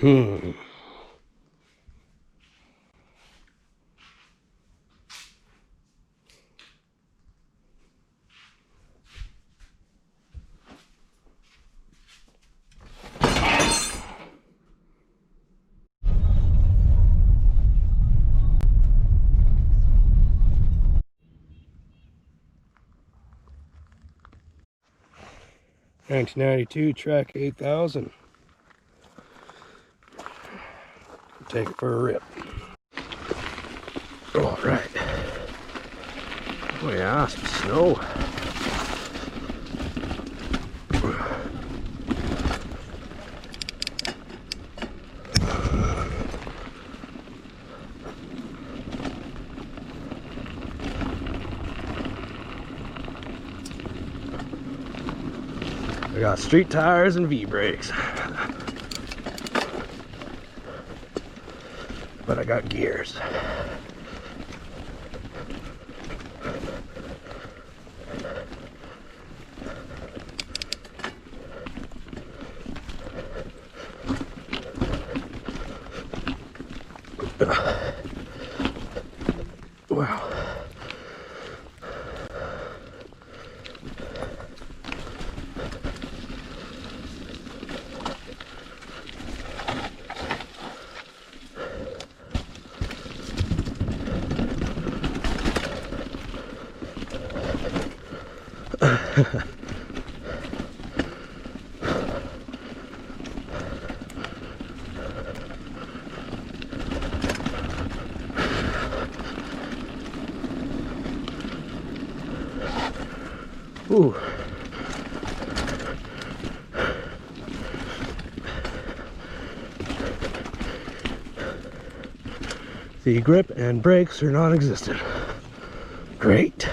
Hmm. (1992) Trek 8000. Take it for a rip. All right. Oh yeah, some snow. I got street tires and V-brakes, but I got gears. Wow. Ooh. The grip and brakes are non-existent. Great.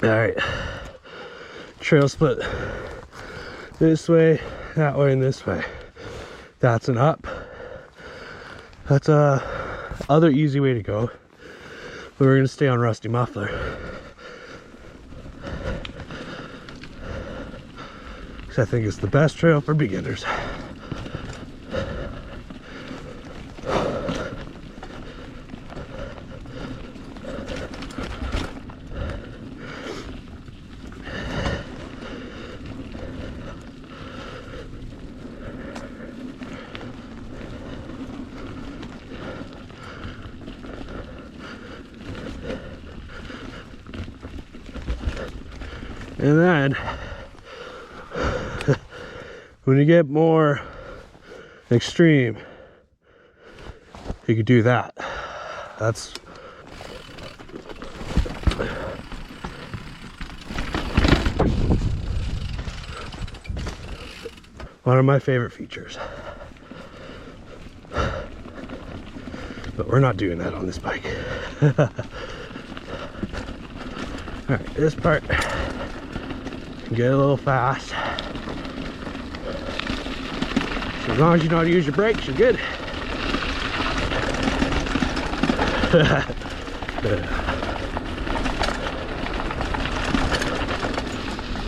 All right, trail split this way, that way, and this way. That's an up. That's a other easy way to go, but we're gonna stay on Rusty Muffler because I think it's the best trail for beginners. And then, when you get more extreme, you could do that. That's one of my favorite features. But we're not doing that on this bike. All right, this part can get a little fast. So as long as you know how to use your brakes, you're good.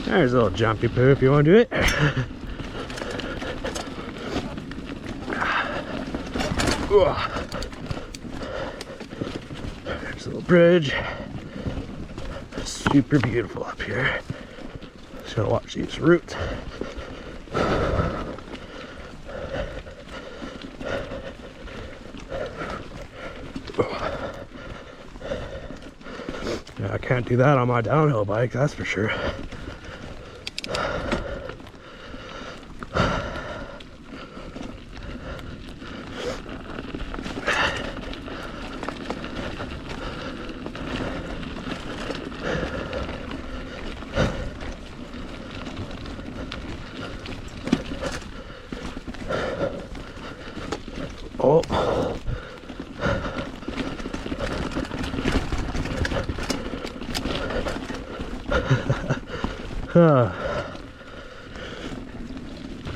There's a little jumpy poo if you want to do it. There's a little bridge. Super beautiful up here. Just gotta watch these roots. I can't do that on my downhill bike, that's for sure. Oh.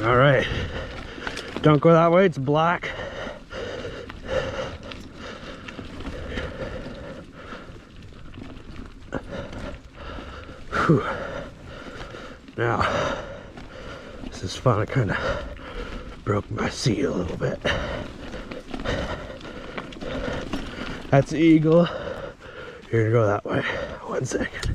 All right, don't go that way, it's black. Whew. Now, this is fun. I kind of broke my seat a little bit. That's the eagle. You're gonna go that way. 1 second.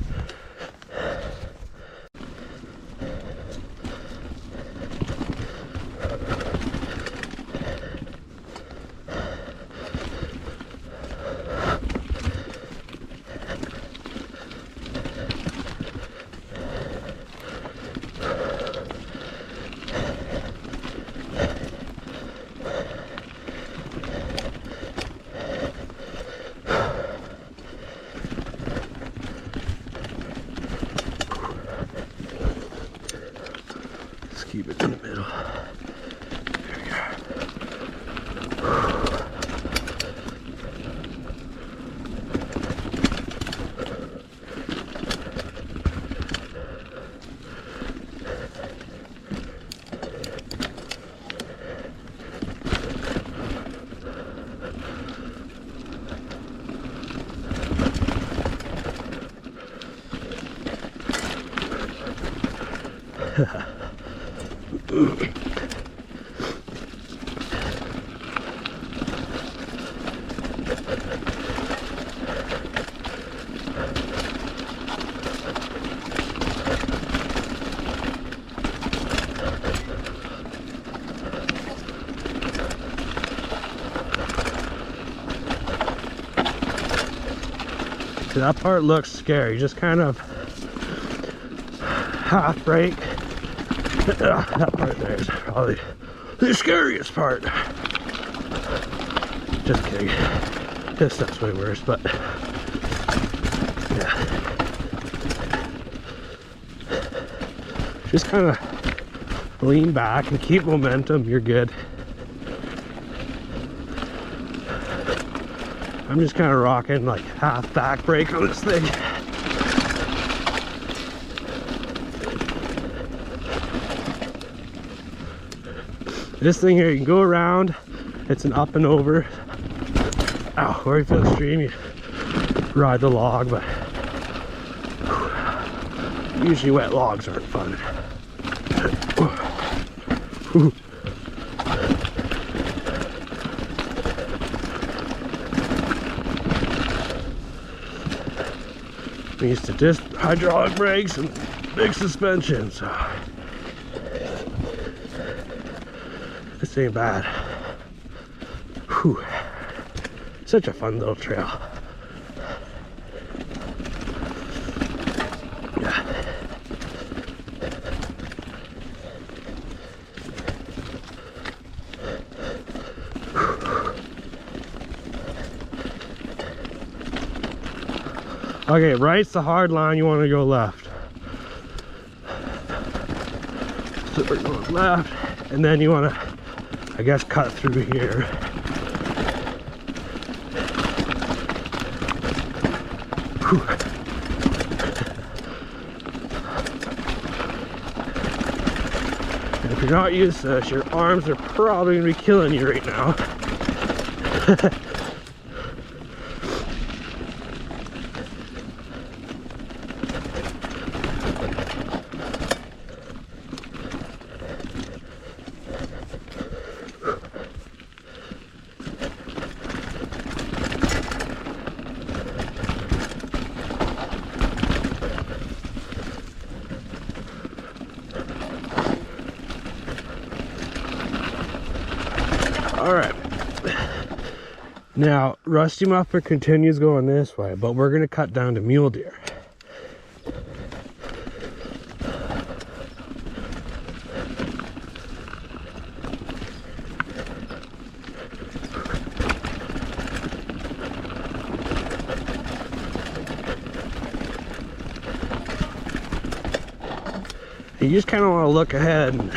Keep it in the middle. There we go. See, that part looks scary. Just kind of half brake. That part there is probably the scariest part. Just kidding. This stuff's way worse, but yeah. Just kind of lean back and keep momentum. You're good. I'm just kind of rocking like half back brake on this thing. This thing here, you can go around. It's an up and over. Ow, where you feel extreme, you ride the log, but usually wet logs aren't fun. We used to just hydraulic brakes and big suspension, so this ain't bad. Whew. Such a fun little trail. Yeah. Okay, right's the hard line, you want to go left. So we're going left, and then you want to, I guess, cut through here. Whew. And if you're not used to this, your arms are probably going to be killing you right now. All right, Now, Rusty Muffler continues going this way, but we're going to cut down to Mule Deer. You just kind of want to look ahead and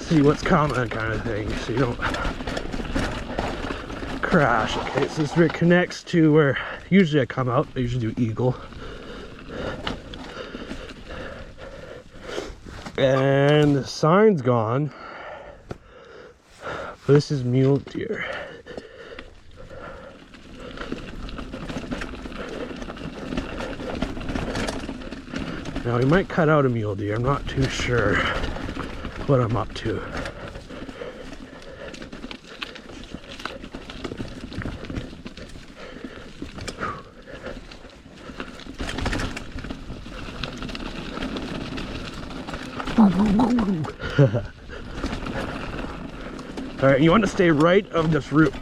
see what's coming, kind of thing, so you don't crash. Okay, so this rig connects to where usually I come out. I usually do Eagle. And the sign's gone. But this is Mule Deer. Now we might cut out a Mule Deer. I'm not too sure what I'm up to. All right, you want to stay right of this root.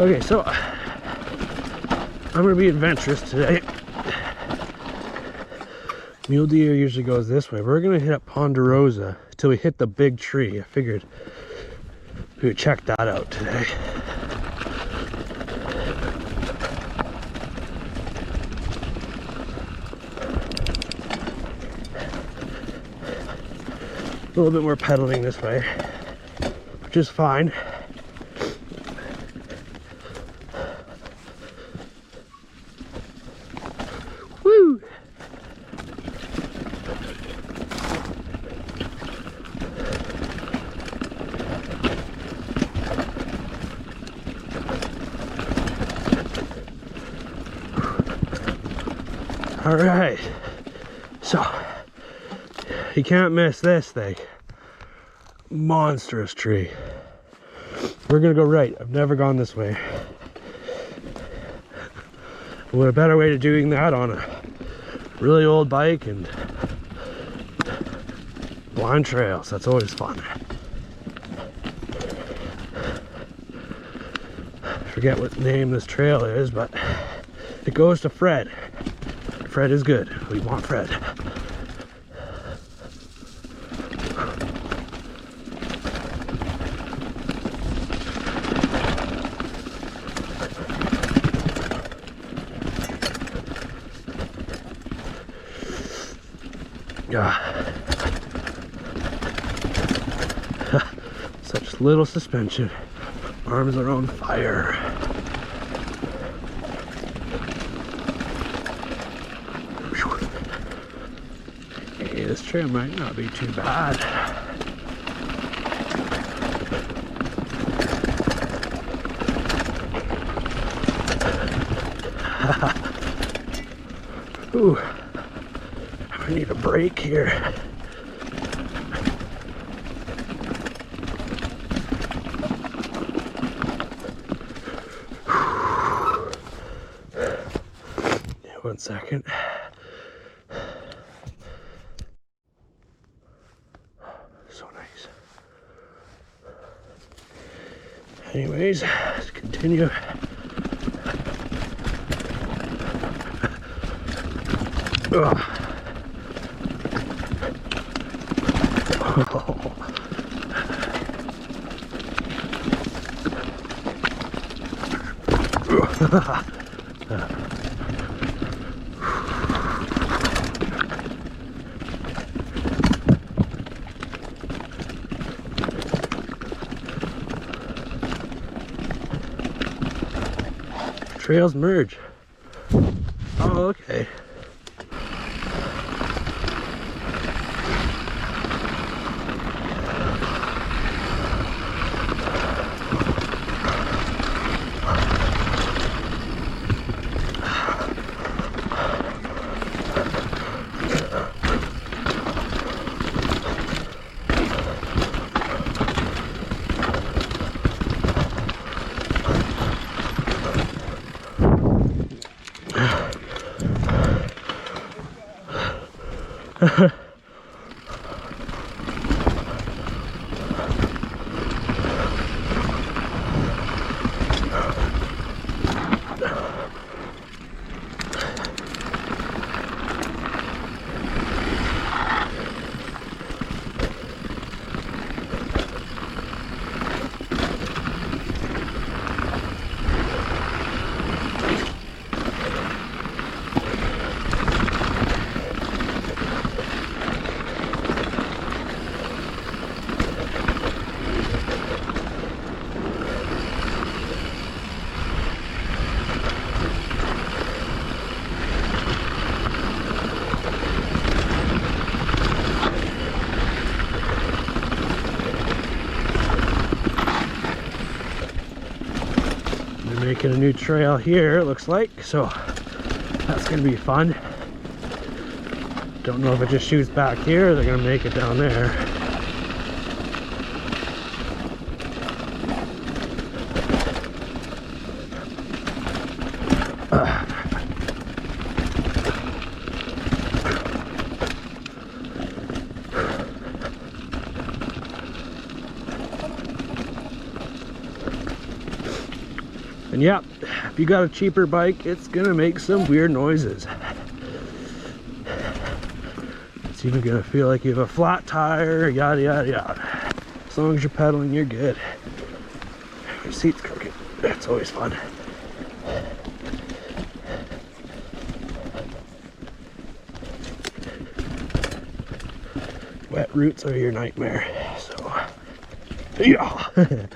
Okay, so I'm going to be adventurous today. Mule Deer usually goes this way. We're going to hit up Ponderosa until we hit the big tree. I figured we would check that out today. A little bit more pedaling this way, which is fine. Woo! All right, so you can't miss this thing. Monstrous tree. We're gonna go right. I've never gone this way. What a better way to doing that on a really old bike and blind trails. That's always fun. I forget what name this trail is, but it goes to Fred. Fred is good. We want Fred. Such little suspension. Arms are on fire. Hey, this trail might not be too bad. Ooh, I need a break here. One second. So nice. Anyways, let's continue. Ugh. Trails merge. Oh, okay. Making a new trail here, it looks like, so that's gonna be fun. Don't know if it just shoots back here or they're gonna make it down there. And yeah, if you got a cheaper bike, it's gonna make some weird noises. It's even gonna feel like you have a flat tire, yada yada yada. As long as you're pedaling, you're good. Your seat's crooked. That's always fun. Wet roots are your nightmare. So, yeah.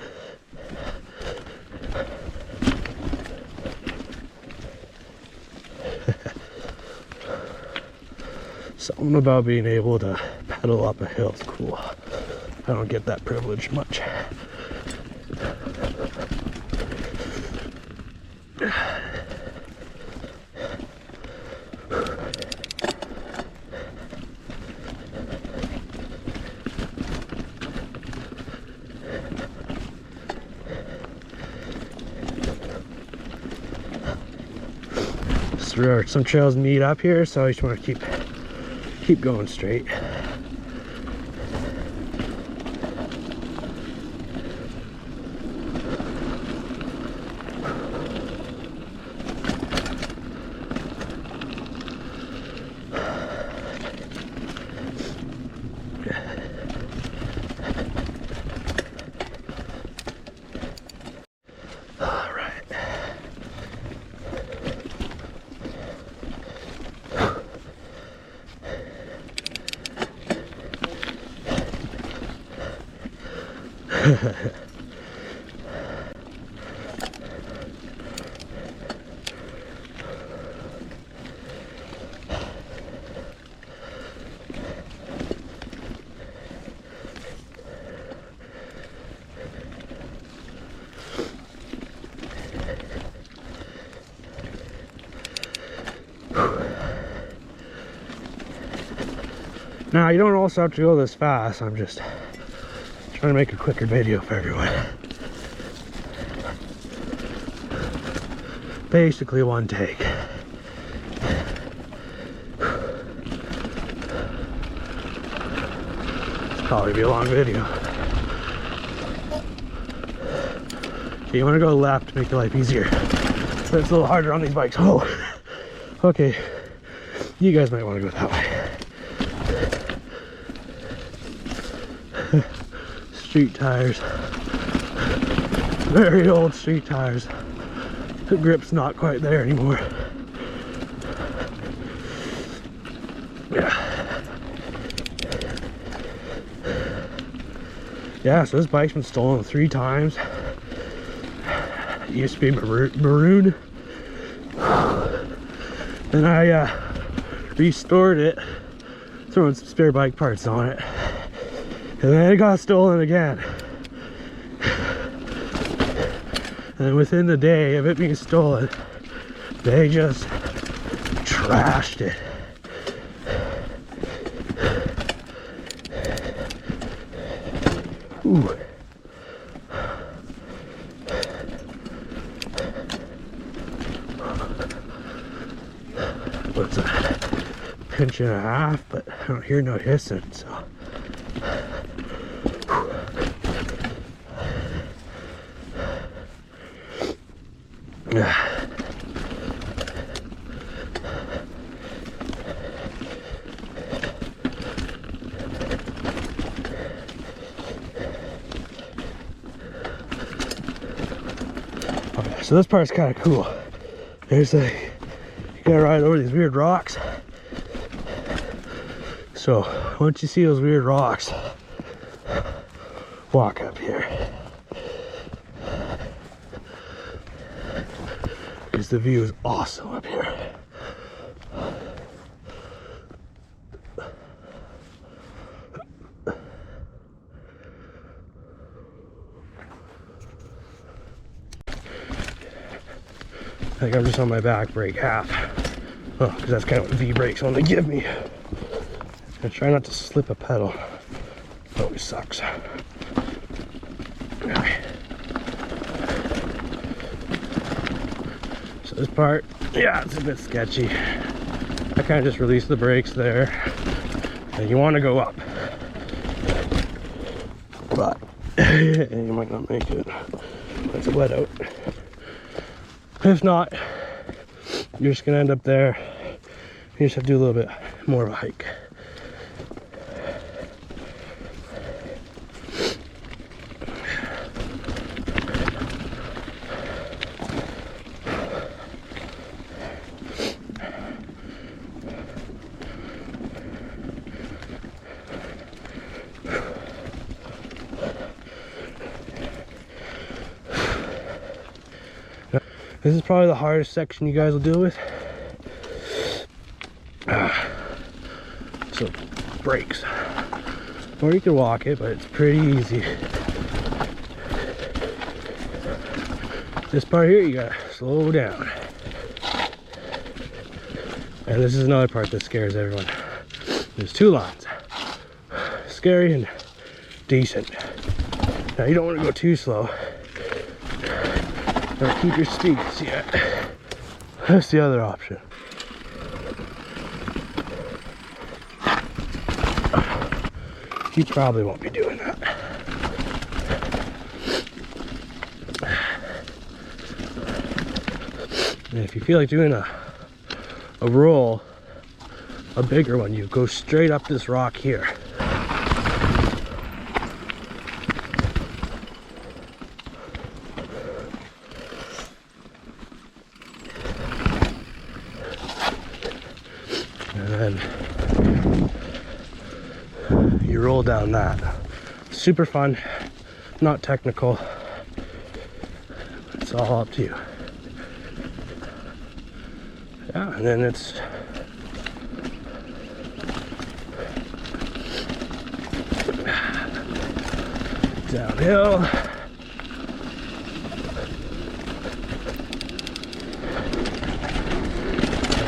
Something about being able to pedal up a hill is cool. I don't get that privilege much. So some trails meet up here, so I just want to keep going straight. Now, you don't also have to go this fast. I'm just trying to make a quicker video for everyone. Basically one take. It's probably be a long video. Okay, you want to go left to make your life easier. But it's a little harder on these bikes. Oh, okay. You guys might want to go that way. Street tires. Very old street tires. The grip's not quite there anymore. Yeah, so this bike's been stolen 3 times. It used to be maroon. Then I restored it, throwing some spare bike parts on it. And then it got stolen again. And within the day of it being stolen, they just trashed it. Ooh. What's a pinch and a half, but don't hear no hissing, so. Okay, so this part's kind of cool. There's a, you gotta ride over these weird rocks. So once you see those weird rocks, walk up here. Because the view is awesome up here. I think I'm just on my back brake half. Oh, because that's kind of what V-brakes only give me. I try not to slip a pedal. It always sucks. Okay. So this part, yeah, it's a bit sketchy. I kind of just released the brakes there. And you want to go up. But you might not make it. It's wet out. If not, you're just gonna end up there. You just have to do a little bit more of a hike. This is probably the hardest section you guys will deal with. So, brakes. Or you can walk it, but it's pretty easy. This part here, you gotta slow down. And this is another part that scares everyone. There's two lines. Scary and decent. Now you don't want to go too slow. Or keep your speed. See, that's the other option. You probably won't be doing that. And if you feel like doing a roll, a bigger one, you go straight up this rock here. And then you roll down that. Super fun, not technical. It's all up to you. Yeah, and then it's downhill.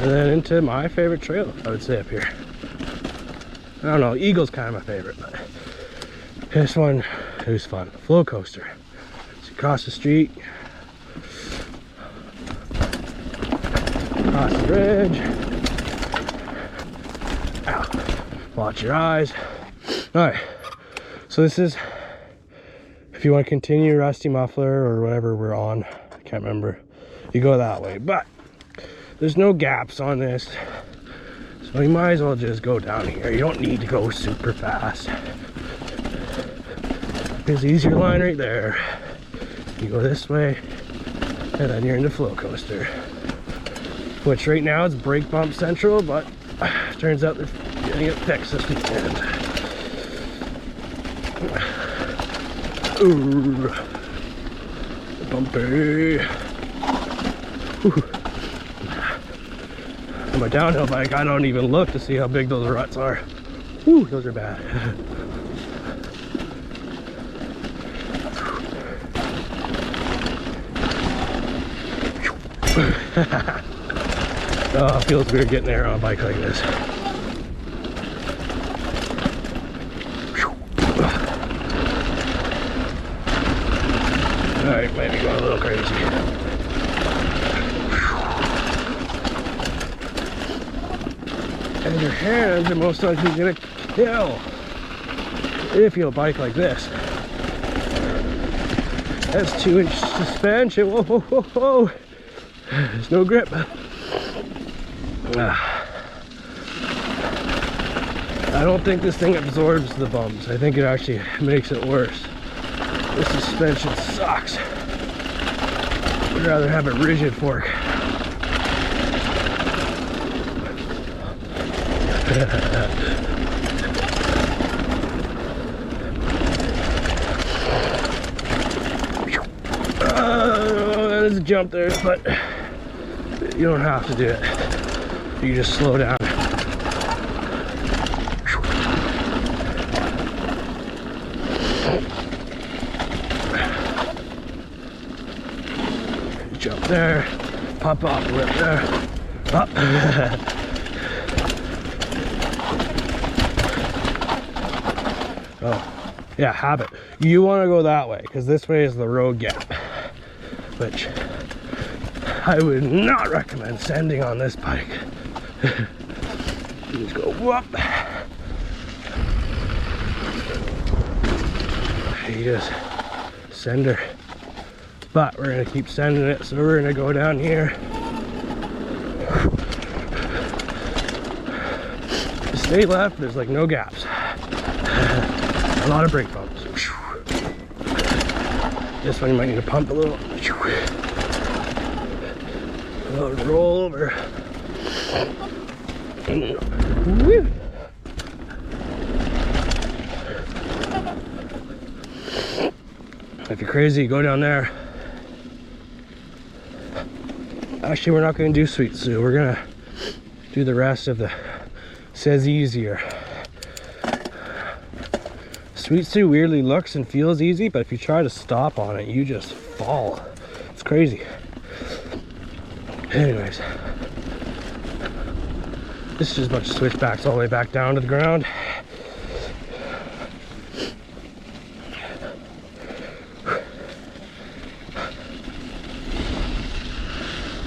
And then into my favorite trail, I would say, up here. I don't know, Eagle's kind of my favorite, but this one is fun. Flowcoaster. So across the street, across the bridge. Ow. Watch your eyes. Alright, so this is, if you want to continue Rusty Muffler or whatever we're on, I can't remember, you go that way. But there's no gaps on this, so you might as well just go down here. You don't need to go super fast. There's the easier line right there. You go this way, and then you're into Flowcoaster. Which right now is brake bump central, but turns out they're getting it fixed this weekend. Ooh, bumpy. Ooh. On my downhill bike, I don't even look to see how big those ruts are. Whew, those are bad. Oh, it feels weird getting there on a bike like this. Alright, might be going a little crazy. And because your hands are most likely gonna kill if you bike like this. That's 2-inch suspension. Whoa, whoa, whoa, whoa. There's no grip. I don't think this thing absorbs the bumps. I think it actually makes it worse. This suspension sucks. I'd rather have a rigid fork. There's a jump there, but you don't have to do it. You just slow down. Jump there, pop off the lip there, up. Oh, yeah, habit. You want to go that way because this way is the road gap, which I would not recommend sending on this bike. You just go whoop. You just send her. But we're gonna keep sending it, so we're gonna go down here. Stay left, there's like no gaps. A lot of brake bumps. This one you might need to pump a little. A little roll over. Woo. If you're crazy, go down there. Actually, we're not going to do Sweet Sue. We're going to do the rest of the says easier. Sweet Sue weirdly looks and feels easy, but if you try to stop on it, you just fall. It's crazy. Anyways, this is just a bunch of switchbacks all the way back down to the ground.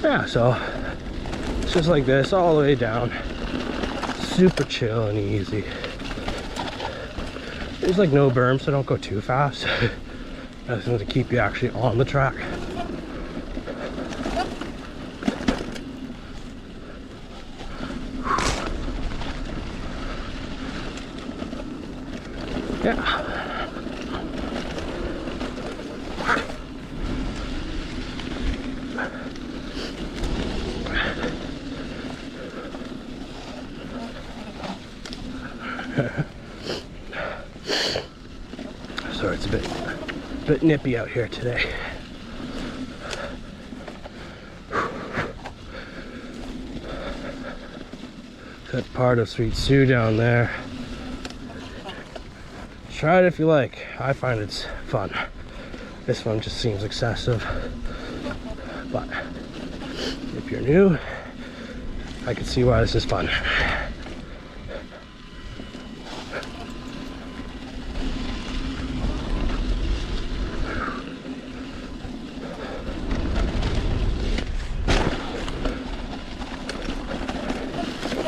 Yeah, so it's just like this all the way down. Super chill and easy. There's like no berm, so don't go too fast. That's going to keep you actually on the track. Yeah. Sorry, it's a bit nippy out here today. That part of Sweet Sue down there. Try it if you like. I find it's fun. This one just seems excessive. But if you're new, I can see why this is fun.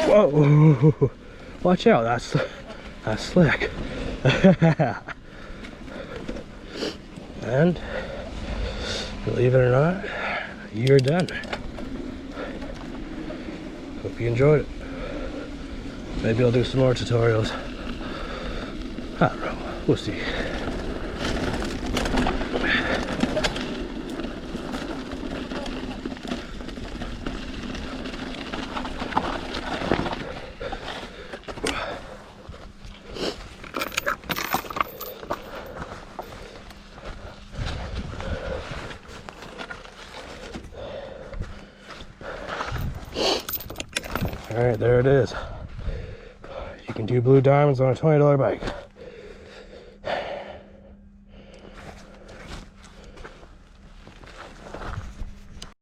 Whoa! Watch out! That's slick. And believe it or not, you're done. Hope you enjoyed it. Maybe I'll do some more tutorials. I don't know. We'll see. Alright, there it is. You can do blue diamonds on a $20 bike.